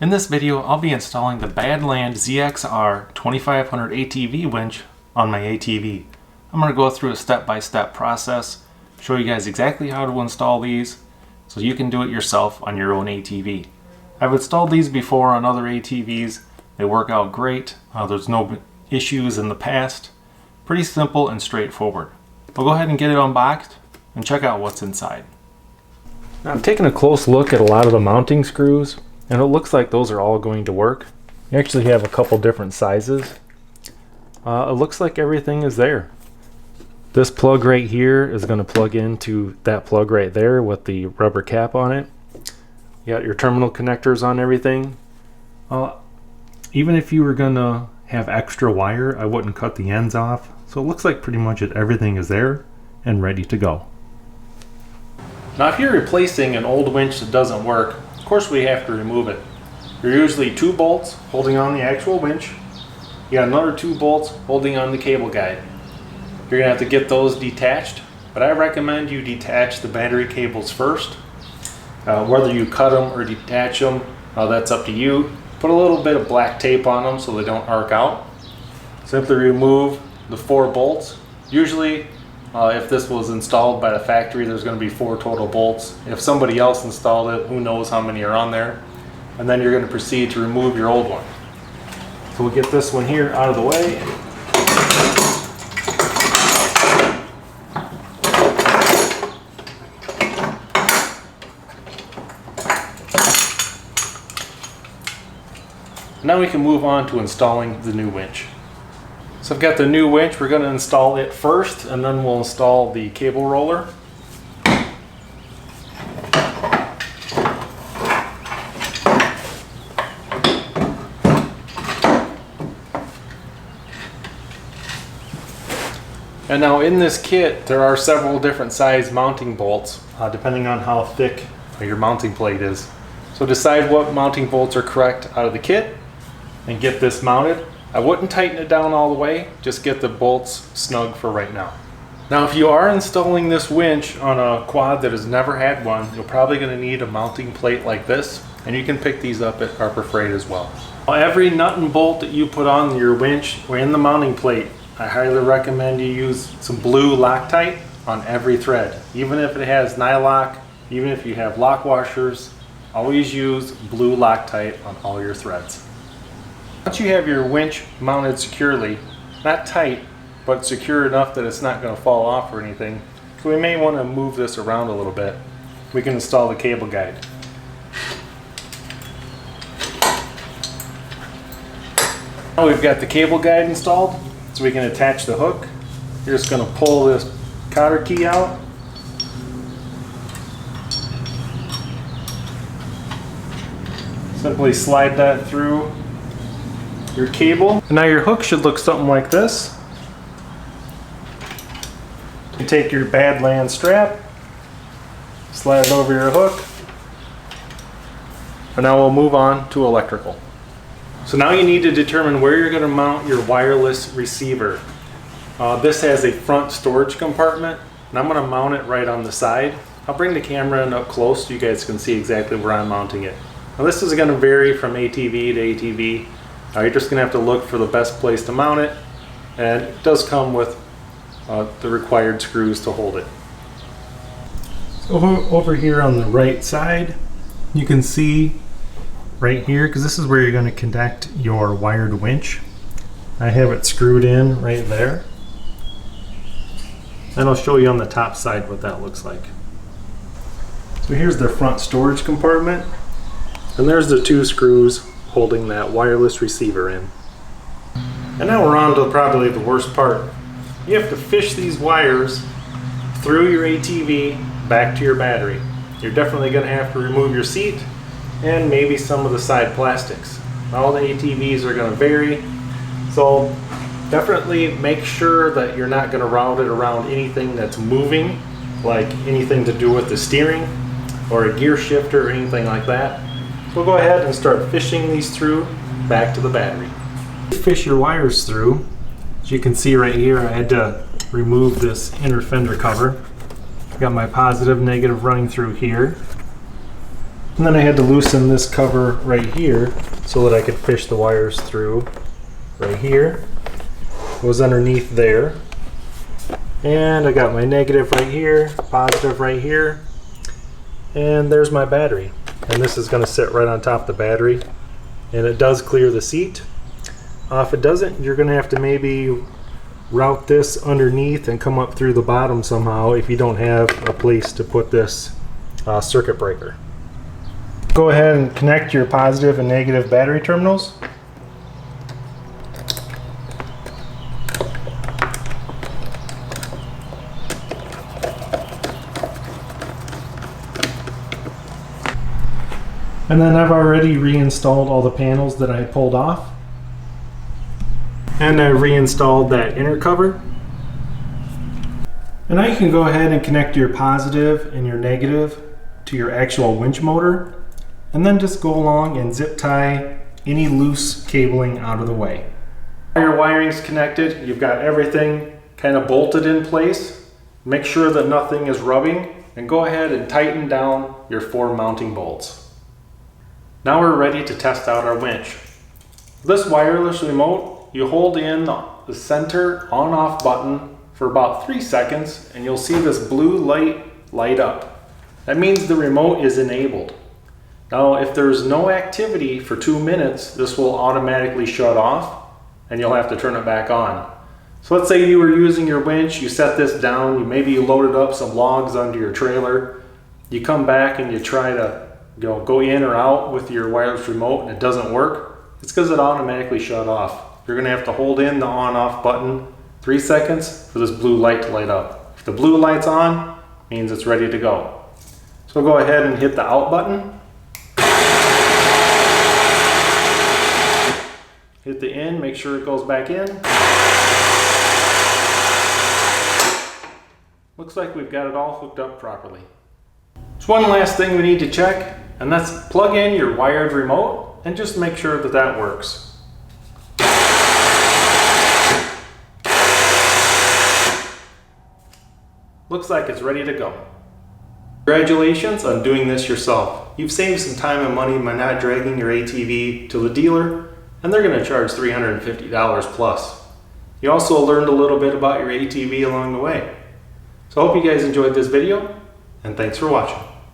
In this video, I'll be installing the BADLAND ZXR2500 ATV winch on my ATV. I'm going to go through a step-by-step process, show you guys exactly how to install these so you can do it yourself on your own ATV. I've installed these before on other ATVs. They work out great. There's no issues in the past. Pretty simple and straightforward. We'll go ahead and get it unboxed and check out what's inside. Now, I'm taking a close look at a lot of the mounting screws, and it looks like those are all going to work. You actually have a couple different sizes. It looks like everything is there. This plug right here is going to plug into that plug right there with the rubber cap on it. You got your terminal connectors on everything. Even if you were going to have extra wire, I wouldn't cut the ends off. So it looks like pretty much everything is there and ready to go. Now, if you're replacing an old winch that doesn't work, of course we have to remove it. There are usually 2 bolts holding on the actual winch. You got another 2 bolts holding on the cable guide. You're gonna have to get those detached, but I recommend you detach the battery cables first. Whether you cut them or detach them, that's up to you. Put a little bit of black tape on them so they don't arc out. Simply remove the 4 bolts. Usually, if this was installed by the factory, there's going to be 4 total bolts. If somebody else installed it, who knows how many are on there. And then you're going to proceed to remove your old one. So we'll get this one here out of the way. Now we can move on to installing the new winch. So I've got the new winch. We're going to install it first, and then we'll install the cable roller. And now in this kit, there are several different size mounting bolts, depending on how thick your mounting plate is. So decide what mounting bolts are correct out of the kit and get this mounted. I wouldn't tighten it down all the way, just get the bolts snug for right now. Now, if you are installing this winch on a quad that has never had one, you're probably going to need a mounting plate like this, and you can pick these up at Harbor Freight as well. Every nut and bolt that you put on your winch or in the mounting plate, I highly recommend you use some blue Loctite on every thread. Even if it has nylock, even if you have lock washers, always use blue Loctite on all your threads. Once you have your winch mounted securely, not tight, but secure enough that it's not going to fall off or anything, so we may want to move this around a little bit, we can install the cable guide. Now we've got the cable guide installed, so we can attach the hook. You're just going to pull this cotter key out. Simply slide that through your cable. And now your hook should look something like this. You take your BADLAND strap, slide it over your hook, and now we'll move on to electrical. So now you need to determine where you're going to mount your wireless receiver. This has a front storage compartment, and I'm going to mount it right on the side. I'll bring the camera in up close so you guys can see exactly where I'm mounting it. Now this is going to vary from ATV to ATV. You're just going to have to look for the best place to mount it, and it does come with the required screws to hold it. So over here on the right side, you can see right here, because this is where you're going to connect your wired winch. I have it screwed in right there, and I'll show you on the top side what that looks like. So here's the front storage compartment, and there's the 2 screws holding that wireless receiver in. And now we're on to probably the worst part. You have to fish these wires through your ATV back to your battery. You're definitely going to have to remove your seat and maybe some of the side plastics. All the ATVs are going to vary, so definitely make sure that you're not going to route it around anything that's moving, like anything to do with the steering or a gear shifter or anything like that. We'll go ahead and start fishing these through back to the battery. Fish your wires through. As you can see right here, I had to remove this inner fender cover. I've got my positive, negative running through here. And then I had to loosen this cover right here so that I could fish the wires through. Right here. It was underneath there. And I got my negative right here, positive right here. And there's my battery. And this is going to sit right on top of the battery. And it does clear the seat. If it doesn't, you're going to have to maybe route this underneath and come up through the bottom somehow if you don't have a place to put this circuit breaker. Go ahead and connect your positive and negative battery terminals. And then I've already reinstalled all the panels that I had pulled off. And I reinstalled that inner cover. And now you can go ahead and connect your positive and your negative to your actual winch motor, and then just go along and zip tie any loose cabling out of the way. Your wiring's connected, you've got everything kind of bolted in place. Make sure that nothing is rubbing, and go ahead and tighten down your 4 mounting bolts. Now we're ready to test out our winch. This wireless remote, you hold in the center on-off button for about 3 seconds and you'll see this blue light up. That means the remote is enabled. Now if there's no activity for 2 minutes, this will automatically shut off and you'll have to turn it back on. So let's say you were using your winch, you set this down, maybe you loaded up some logs onto your trailer, you come back and you try to go in or out with your wireless remote and it doesn't work. It's because it automatically shut off. You're going to have to hold in the on-off button 3 seconds for this blue light to light up. If the blue light's on, it means it's ready to go. So go ahead and hit the out button. Hit the in, make sure it goes back in. Looks like we've got it all hooked up properly. There's one last thing we need to check, and that's plug in your wired remote and just make sure that that works. Looks like it's ready to go. Congratulations on doing this yourself. You've saved some time and money by not dragging your ATV to the dealer, and they're going to charge $350 plus. You also learned a little bit about your ATV along the way. So I hope you guys enjoyed this video, and thanks for watching.